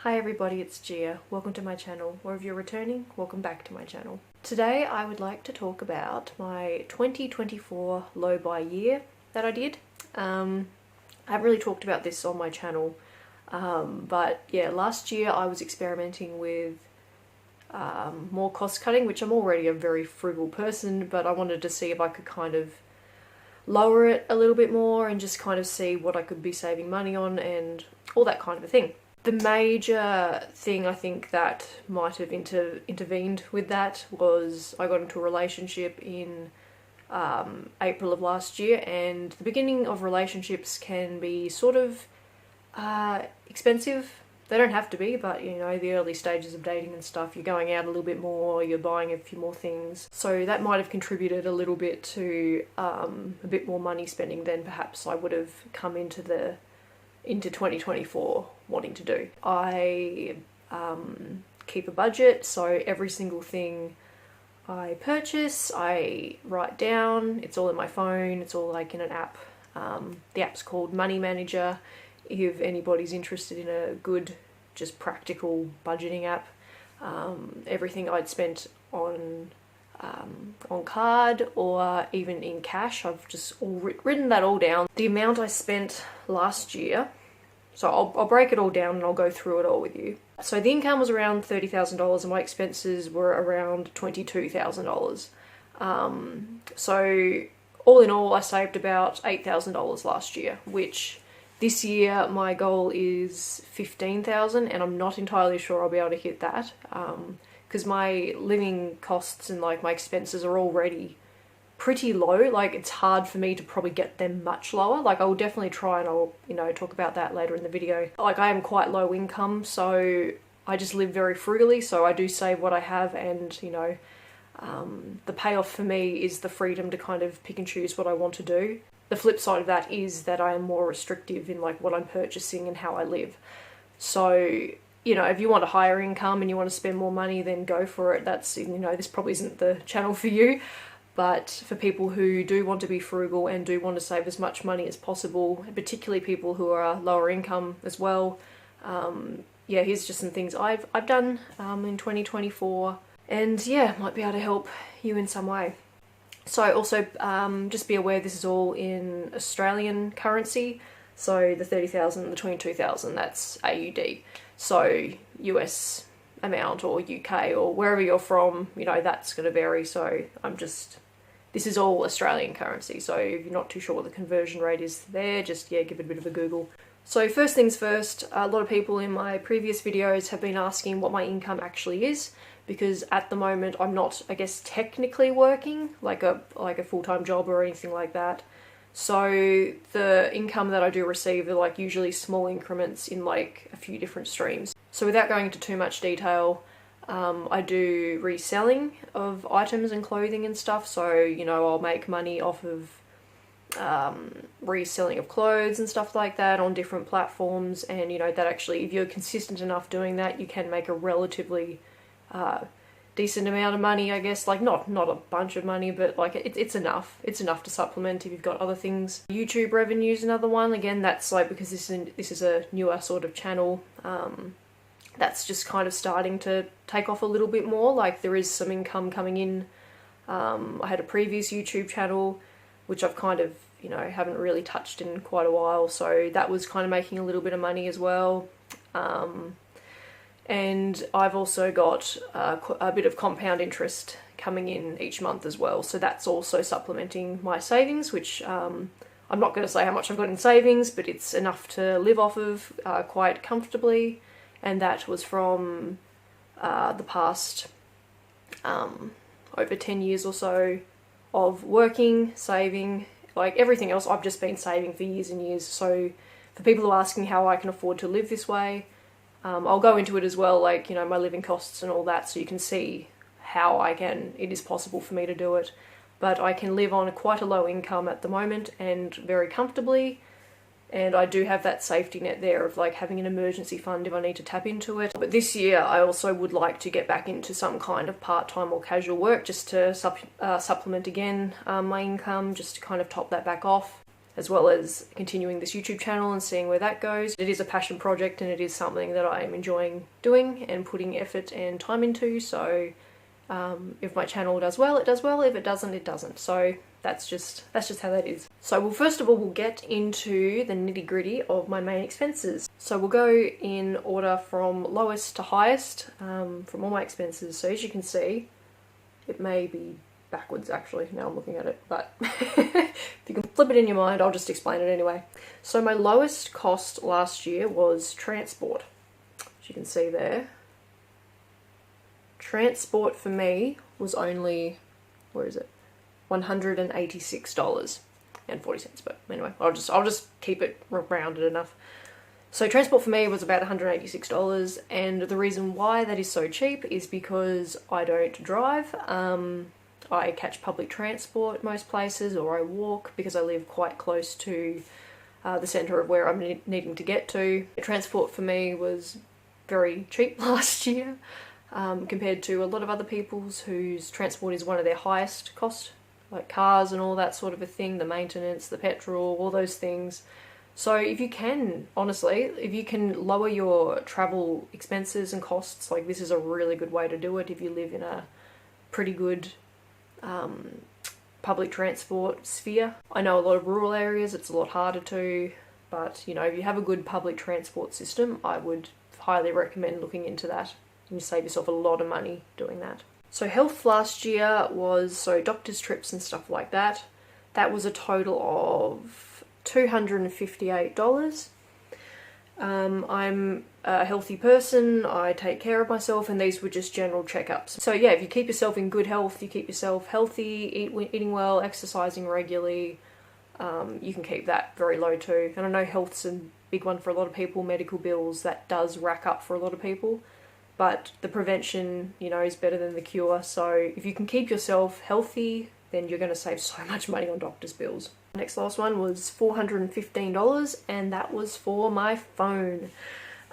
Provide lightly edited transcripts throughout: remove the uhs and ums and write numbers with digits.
Hi everybody, it's Gia. Welcome to my channel, or if you're returning, welcome back to my channel. Today I would like to talk about my 2024 low buy year that I did. I haven't really talked about this on my channel, but yeah, last year I was experimenting with more cost cutting, which I'm already a very frugal person, but I wanted to see if I could kind of lower it a little bit more and just kind of see what I could be saving money on and all that kind of a thing. The major thing I think that might have intervened with that was I got into a relationship in April of last year, and the beginning of relationships can be sort of expensive. They don't have to be, but you know, the early stages of dating and stuff, you're going out a little bit more, you're buying a few more things. So that might have contributed a little bit to a bit more money spending than perhaps I would have come into 2024 wanting to do. I keep a budget, so every single thing I purchase, I write down. It's all in my phone, it's all like in an app. The app's called Money Manager. If anybody's interested in a good, just practical budgeting app. Everything I'd spent on card or even in cash, I've just written that all down. The amount I spent last year, so I'll break it all down and I'll go through it all with you. So the income was around $30,000 and my expenses were around $22,000. So all in all, I saved about $8,000 last year, which this year my goal is $15,000, and I'm not entirely sure I'll be able to hit that because my living costs and like my expenses are already pretty low. Like, it's hard for me to probably get them much lower. Like, I will definitely try, and I'll, you know, talk about that later in the video. Like, I am quite low income, so I just live very frugally, so I do save what I have, and you know, the payoff for me is the freedom to kind of pick and choose what I want to do. The flip side of that is that I am more restrictive in like what I'm purchasing and how I live. So, you know, if you want a higher income and you want to spend more money, then go for it. That's, you know, this probably isn't the channel for you. But for people who do want to be frugal and do want to save as much money as possible, particularly people who are lower income as well, yeah, here's just some things I've done in 2024, and yeah, might be able to help you in some way. So also, just be aware this is all in Australian currency. So the 30,000 and the 22,000, that's AUD. So US amount or UK or wherever you're from, you know, that's going to vary. So this is all Australian currency. So if you're not too sure what the conversion rate is there, just, yeah, give it a bit of a Google. So first things first, a lot of people in my previous videos have been asking what my income actually is, because at the moment I'm not, I guess, technically working like a full-time job or anything like that. So the income that I do receive are like usually small increments in like a few different streams. So without going into too much detail, I do reselling of items and clothing and stuff. So, you know, I'll make money off of reselling of clothes and stuff like that on different platforms. And, you know, that actually, if you're consistent enough doing that, you can make a relatively decent amount of money, I guess. Like, not a bunch of money, but like it's enough. It's enough to supplement if you've got other things. YouTube revenue is another one. Again, that's like, because this is a newer sort of channel. That's just kind of starting to take off a little bit more. Like, there is some income coming in. I had a previous YouTube channel, which I've kind of, you know, haven't really touched in quite a while. So that was kind of making a little bit of money as well. And I've also got a bit of compound interest coming in each month as well. So that's also supplementing my savings, which I'm not going to say how much I've got in savings, but it's enough to live off of quite comfortably. And that was from the past over 10 years or so of working, saving. Like, everything else I've just been saving for years and years. So for people who are asking how I can afford to live this way, I'll go into it as well, like, you know, my living costs and all that, so you can see how it is possible for me to do it. But I can live on quite a low income at the moment and very comfortably. And I do have that safety net there of like having an emergency fund if I need to tap into it. But this year I also would like to get back into some kind of part-time or casual work just to supplement again my income, just to kind of top that back off. as well as continuing this YouTube channel and seeing where that goes. It is a passion project and it is something that I am enjoying doing and putting effort and time into, so if my channel does well, it does well. If it doesn't, it doesn't. So that's just how that is. So well, first of all, we'll get into the nitty-gritty of my main expenses. So we'll go in order from lowest to highest from all my expenses. So as you can see, it may be backwards actually, now I'm looking at it, but if you can flip it in your mind, I'll just explain it anyway. So my lowest cost last year was transport. As you can see there, transport for me was only, where is it? $186.40. But anyway, I'll just keep it rounded enough. So transport for me was about $186, and the reason why that is so cheap is because I don't drive. I catch public transport most places, or I walk because I live quite close to the centre of where I'm needing to get to. Transport for me was very cheap last year compared to a lot of other people's whose transport is one of their highest cost, like cars and all that sort of a thing, the maintenance, the petrol, all those things. So if you can, honestly, if you can lower your travel expenses and costs, like this is a really good way to do it if you live in a pretty good public transport sphere. I know a lot of rural areas it's a lot harder to, but you know, if you have a good public transport system, I would highly recommend looking into that. You save yourself a lot of money doing that. So health last year was, so doctor's trips and stuff like that, that was a total of $258. I'm a healthy person, I take care of myself, and these were just general checkups. So yeah, if you keep yourself in good health, you keep yourself healthy, eating well, exercising regularly, you can keep that very low too. And I know health's a big one for a lot of people, medical bills, that does rack up for a lot of people. But the prevention, you know, is better than the cure. So if you can keep yourself healthy, then you're going to save so much money on doctor's bills. Next last one was $415, and that was for my phone.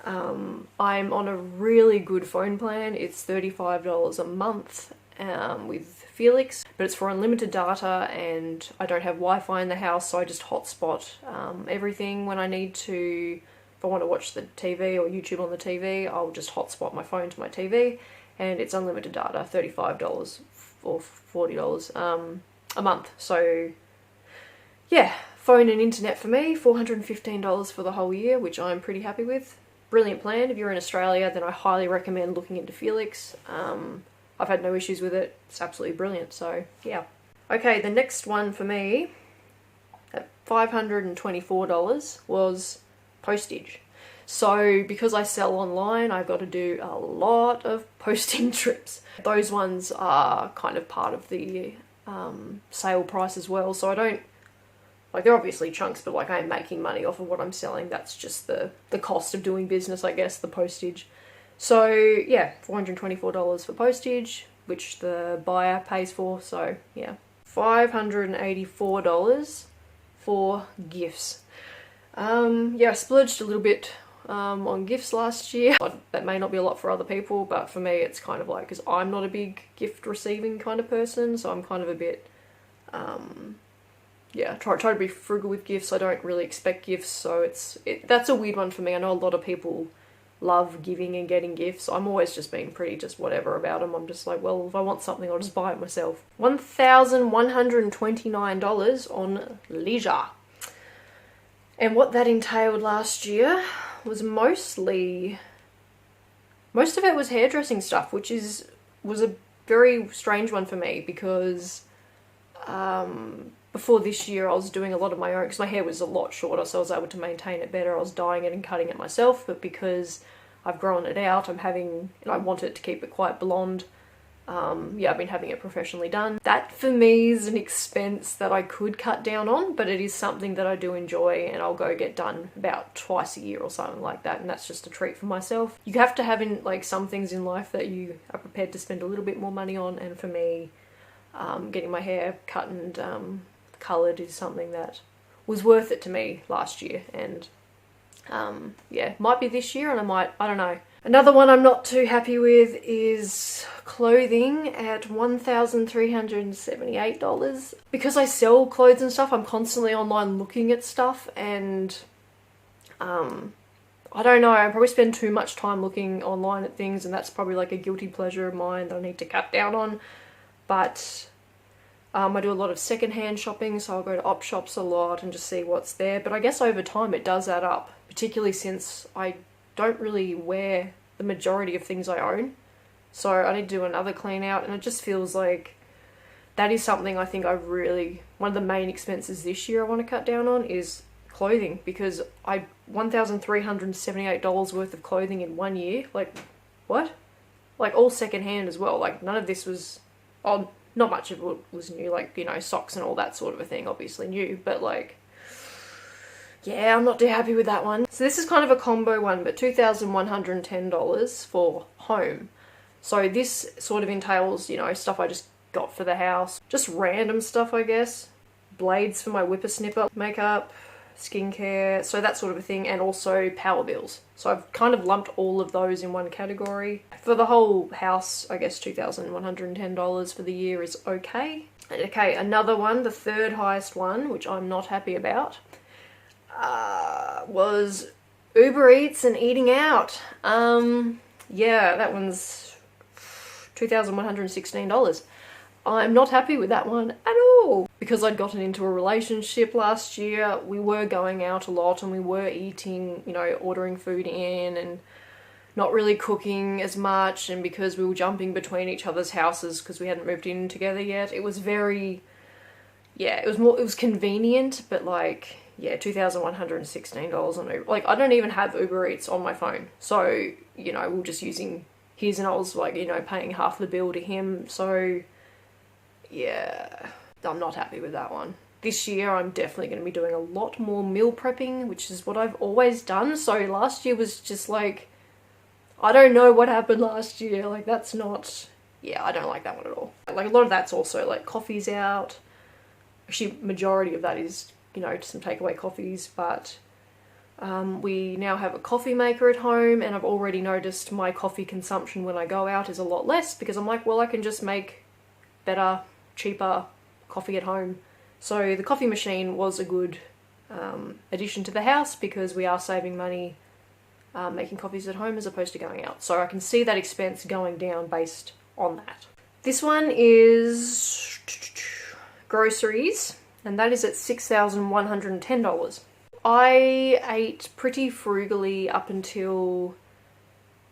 I'm on a really good phone plan. It's $35 a month with Felix, but it's for unlimited data, and I don't have Wi-Fi in the house, so I just hotspot everything when I need to. If I want to watch the TV or YouTube on the TV, I'll just hotspot my phone to my TV, and it's unlimited data, $35 or $40 a month. So yeah, phone and internet for me, $415 for the whole year, which I'm pretty happy with. Brilliant plan. If you're in Australia, then I highly recommend looking into Felix. I've had no issues with it. It's absolutely brilliant. So yeah. Okay, the next one for me at $524 was postage. So because I sell online, I've got to do a lot of posting trips. Those ones are kind of part of the sale price as well. So I don't, like, they're obviously chunks, but like I'm making money off of what I'm selling. That's just the cost of doing business, I guess, the postage. So yeah, $424 for postage, which the buyer pays for. So yeah, $584 for gifts. Yeah, I splurged a little bit on gifts last year. That may not be a lot for other people, but for me it's kind of like, because I'm not a big gift receiving kind of person, so I'm kind of a bit, yeah, try to be frugal with gifts. I don't really expect gifts, so that's a weird one for me. I know a lot of people love giving and getting gifts. I'm always just being pretty just whatever about them. I'm just like, well, if I want something, I'll just buy it myself. $1,129 on leisure. And what that entailed last year was most of it was hairdressing stuff, which was a very strange one for me, because before this year I was doing a lot of my own, because my hair was a lot shorter, so I was able to maintain it better. I was dyeing it and cutting it myself, but because I've grown it out, I wanted to keep it quite blonde. Yeah, I've been having it professionally done. That for me is an expense that I could cut down on, but it is something that I do enjoy, and I'll go get done about twice a year or something like that, and that's just a treat for myself. You have to have some things in life that you are prepared to spend a little bit more money on, and for me, getting my hair cut and coloured is something that was worth it to me last year, and yeah, might be this year, and I don't know. Another one I'm not too happy with is clothing at $1,378. Because I sell clothes and stuff, I'm constantly online looking at stuff, and I don't know, I probably spend too much time looking online at things, and that's probably like a guilty pleasure of mine that I need to cut down on. But I do a lot of secondhand shopping, so I'll go to op shops a lot and just see what's there. But I guess over time it does add up, particularly since I don't really wear the majority of things I own. So I need to do another clean out, and it just feels like that is something I think one of the main expenses this year I want to cut down on is clothing, because $1,378 worth of clothing in 1 year. Like, what? Like, all secondhand as well. Like, none of this was, not much of it was new, like, you know, socks and all that sort of a thing, obviously new, but like, yeah, I'm not too happy with that one. So this is kind of a combo one, but $2,110 for home. So this sort of entails, you know, stuff I just got for the house, just random stuff, I guess. Blades for my whippersnipper, makeup, skincare, so that sort of a thing, and also power bills. So I've kind of lumped all of those in one category. For the whole house, I guess $2,110 for the year is okay. Okay, another one, the third highest one, which I'm not happy about, was Uber Eats and eating out. Yeah, that one's $2,116. I'm not happy with that one at all, because I'd gotten into a relationship last year. We were going out a lot and we were eating, you know, ordering food in and not really cooking as much, and because we were jumping between each other's houses because we hadn't moved in together yet, it was very, yeah, it was convenient, but like, yeah, $2,116 on Uber. Like, I don't even have Uber Eats on my phone, so, you know, we were just using his, and I was like, you know, paying half the bill to him, so yeah, I'm not happy with that one. This year I'm definitely going to be doing a lot more meal prepping, which is what I've always done. So last year was just like, I don't know what happened last year. Like, that's not, yeah, I don't like that one at all. Like, a lot of that's also like coffees out. Actually, majority of that is, you know, some takeaway coffees, but we now have a coffee maker at home, and I've already noticed my coffee consumption when I go out is a lot less, because I'm like, well, I can just make better, cheaper coffee at home. So the coffee machine was a good addition to the house, because we are saving money making coffees at home as opposed to going out. So I can see that expense going down based on that. This one is groceries, and that is at $6,110. I ate pretty frugally up until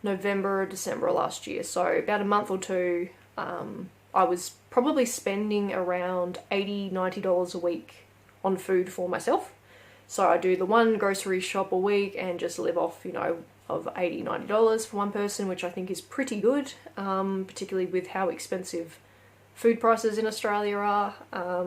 November or December last year, so about a month or two. I was probably spending around $80, $90 a week on food for myself. So I do the one grocery shop a week and just live off, you know, of $80, $90 for one person, which I think is pretty good, particularly with how expensive food prices in Australia are. I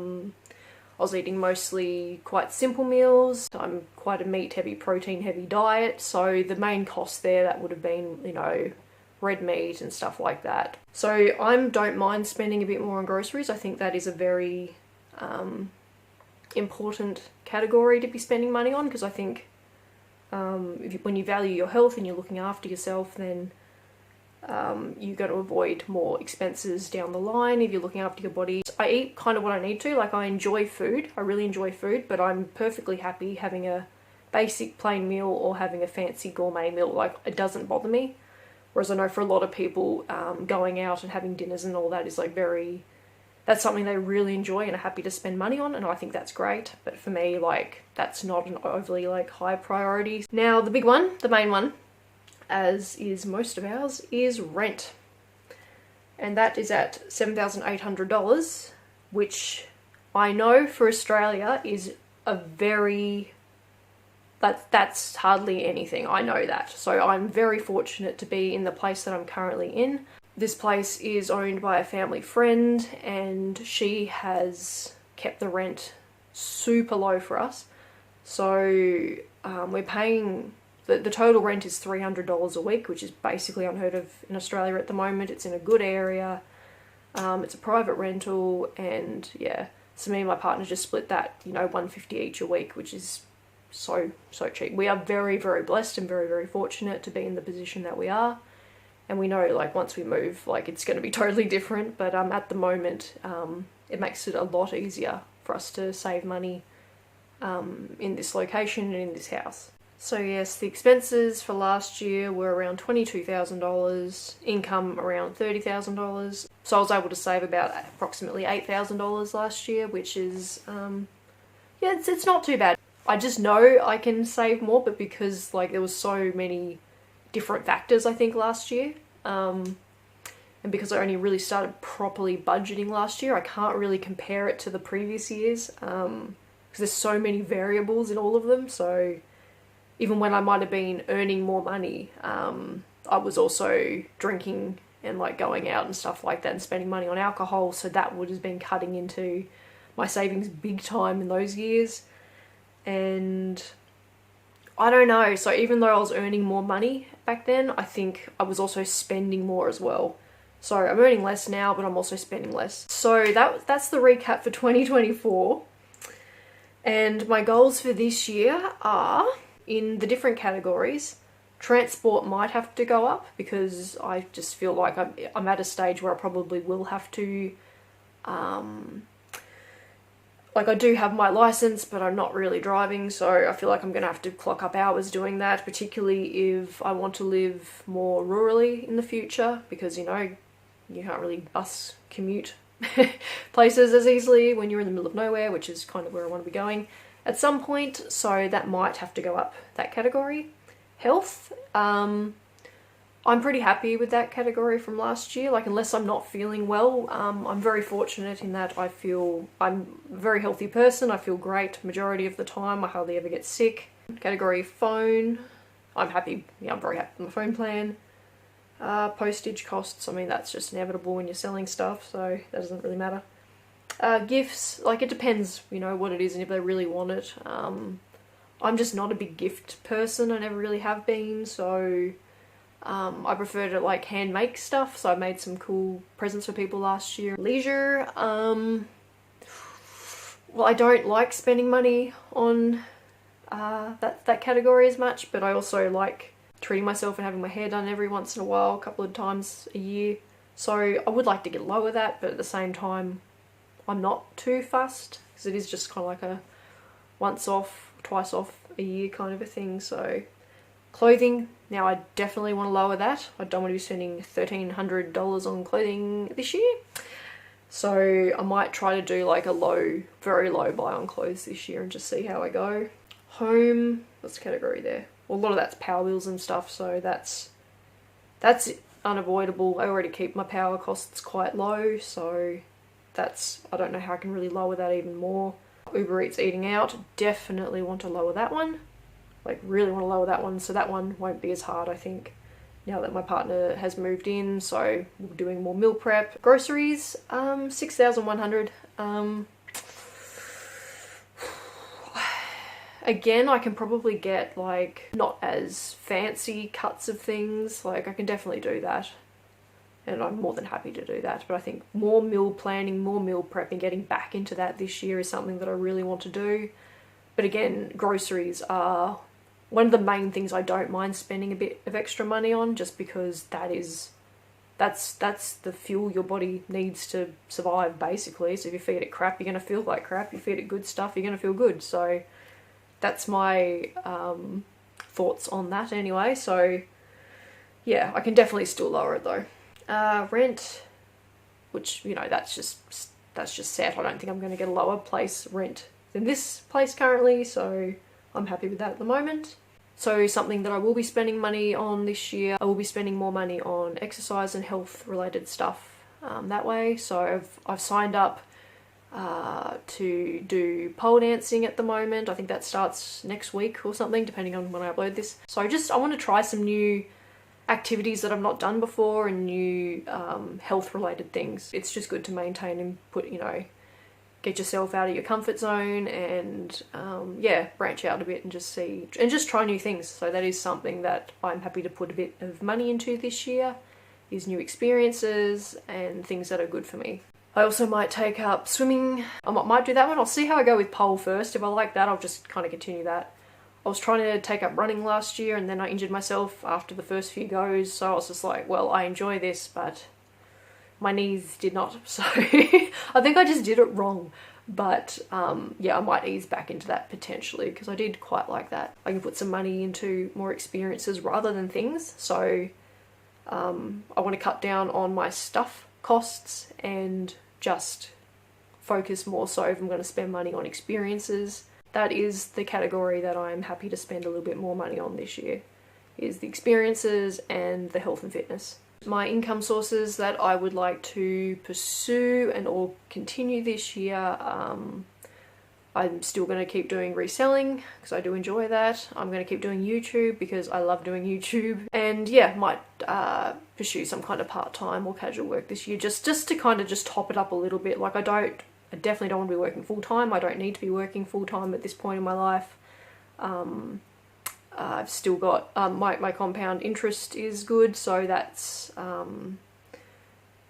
was eating mostly quite simple meals. I'm quite a meat-heavy, protein-heavy diet, so the main cost there, that would have been, you know, red meat and stuff like that. So I don't mind spending a bit more on groceries. I think that is a very important category to be spending money on, because I think when you value your health and you're looking after yourself, then you're going to avoid more expenses down the line if you're looking after your body. I eat kind of what I need to. Like, I enjoy food. I really enjoy food, but I'm perfectly happy having a basic plain meal or having a fancy gourmet meal. Like, it doesn't bother me. Whereas I know for a lot of people, going out and having dinners and all that is like that's something they really enjoy and are happy to spend money on, and I think that's great. But for me, like, that's not an overly like high priority. Now, the big one, the main one, as is most of ours, is rent. And that is at $7,800, which I know for Australia is a very... That's hardly anything, I know that. So I'm very fortunate to be in the place that I'm currently in. This place is owned by a family friend, and she has kept the rent super low for us. So we're paying, the total rent is $300 a week, which is basically unheard of in Australia at the moment. It's in a good area, it's a private rental, and yeah, so me and my partner just split that, you know, $150 each a week, which is so cheap. We are very, very blessed and very, very fortunate to be in the position that we are. And we know, like, once we move, like, it's going to be totally different. But at the moment, it makes it a lot easier for us to save money in this location and in this house. So yes, the expenses for last year were around $22,000, income around $30,000. So I was able to save about approximately $8,000 last year, which is, yeah, it's not too bad. I just know I can save more, but because, like, there was so many different factors, I think, last year, and because I only really started properly budgeting last year, I can't really compare it to the previous years, because there's so many variables in all of them. So even when I might have been earning more money, I was also drinking and, like, going out and stuff like that and spending money on alcohol, so that would have been cutting into my savings big time in those years. And I don't know, so even though I was earning more money back then, I think I was also spending more as well. So I'm earning less now, but I'm also spending less. So that's the recap for 2024. And my goals for this year are, in the different categories, transport might have to go up because I just feel like I'm at a stage where I probably will have to, like, I do have my license, but I'm not really driving, so I feel like I'm going to have to clock up hours doing that, particularly if I want to live more rurally in the future, because, you know, you can't really bus commute places as easily when you're in the middle of nowhere, which is kind of where I want to be going at some point, so that might have to go up that category. Health, I'm pretty happy with that category from last year. Like, unless I'm not feeling well, I'm very fortunate in that I'm a very healthy person. I feel great majority of the time. I hardly ever get sick. Category phone, I'm happy. Yeah, I'm very happy with my phone plan. Postage costs, I mean, that's just inevitable when you're selling stuff, so that doesn't really matter. Gifts, like, it depends, you know, what it is and if they really want it. I'm just not a big gift person. I never really have been, so I prefer to, like, hand make stuff, so I made some cool presents for people last year. Leisure, well, I don't like spending money on that category as much, but I also like treating myself and having my hair done every once in a while, a couple of times a year. So I would like to get lower that, but at the same time, I'm not too fussed, because it is just kind of like a once off, twice off a year kind of a thing. So clothing, now I definitely want to lower that. I don't want to be spending $1,300 on clothing this year. So I might try to do like a low, very low buy on clothes this year and just see how I go. Home, what's the category there? Well, a lot of that's power bills and stuff, so that's unavoidable. I already keep my power costs quite low, so I don't know how I can really lower that even more. Uber Eats, eating out, definitely want to lower that one. Like, really want to lower that one, so that one won't be as hard, I think, now that my partner has moved in, so we're doing more meal prep. Groceries, $6,100. Again, I can probably get, like, not as fancy cuts of things. Like, I can definitely do that, and I'm more than happy to do that. But I think more meal planning, more meal prepping, getting back into that this year is something that I really want to do. But again, groceries are one of the main things I don't mind spending a bit of extra money on, just because that's the fuel your body needs to survive, basically. So if you feed it crap, you're going to feel like crap. You feed it good stuff, you're going to feel good. So that's my thoughts on that anyway. So yeah, I can definitely still lower it though. Rent, which, you know, that's just set. I don't think I'm going to get a lower place rent than this place currently, so I'm happy with that at the moment. So something that I will be spending money on this year, I will be spending more money on exercise and health related stuff that way. So I've signed up to do pole dancing at the moment. I think that starts next week or something, depending on when I upload this. So I want to try some new activities that I've not done before and new health related things. It's just good to maintain and get yourself out of your comfort zone and yeah, branch out a bit and just try new things. So that is something that I'm happy to put a bit of money into this year, is new experiences and things that are good for me. I also might take up swimming. I might do that one. I'll see how I go with pole first. If I like that, I'll just kind of continue that. I was trying to take up running last year and then I injured myself after the first few goes, so I was just like, well, I enjoy this, but my knees did not, so I think I just did it wrong. But yeah, I might ease back into that potentially because I did quite like that. I can put some money into more experiences rather than things, so I want to cut down on my stuff costs and just focus more so if I'm going to spend money on experiences. That is the category that I'm happy to spend a little bit more money on this year, is the experiences and the health and fitness. My income sources that I would like to pursue and or continue this year, I'm still going to keep doing reselling because I do enjoy that. I'm going to keep doing YouTube because I love doing YouTube. And yeah, might pursue some kind of part-time or casual work this year just to kind of just top it up a little bit. Like I definitely don't want to be working full-time. I don't need to be working full-time at this point in my life. I've still got, my compound interest is good, so that's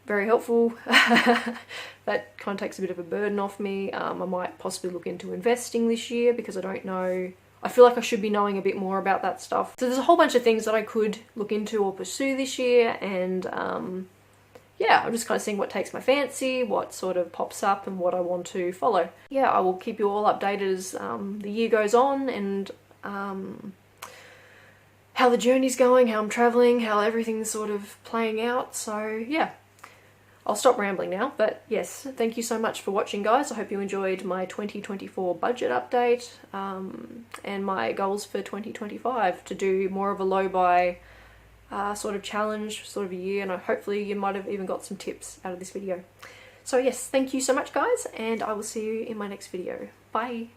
very helpful. That kind of takes a bit of a burden off me. I might possibly look into investing this year because I don't know. I feel like I should be knowing a bit more about that stuff. So there's a whole bunch of things that I could look into or pursue this year, and yeah, I'm just kind of seeing what takes my fancy, what sort of pops up and what I want to follow. Yeah, I will keep you all updated as the year goes on, and how the journey's going, how I'm traveling, how everything's sort of playing out. So yeah, I'll stop rambling now, but yes, thank you so much for watching, guys. I hope you enjoyed my 2024 budget update and my goals for 2025 to do more of a low buy sort of challenge, sort of a year, and hopefully you might have even got some tips out of this video. So yes, thank you so much, guys, and I will see you in my next video. Bye!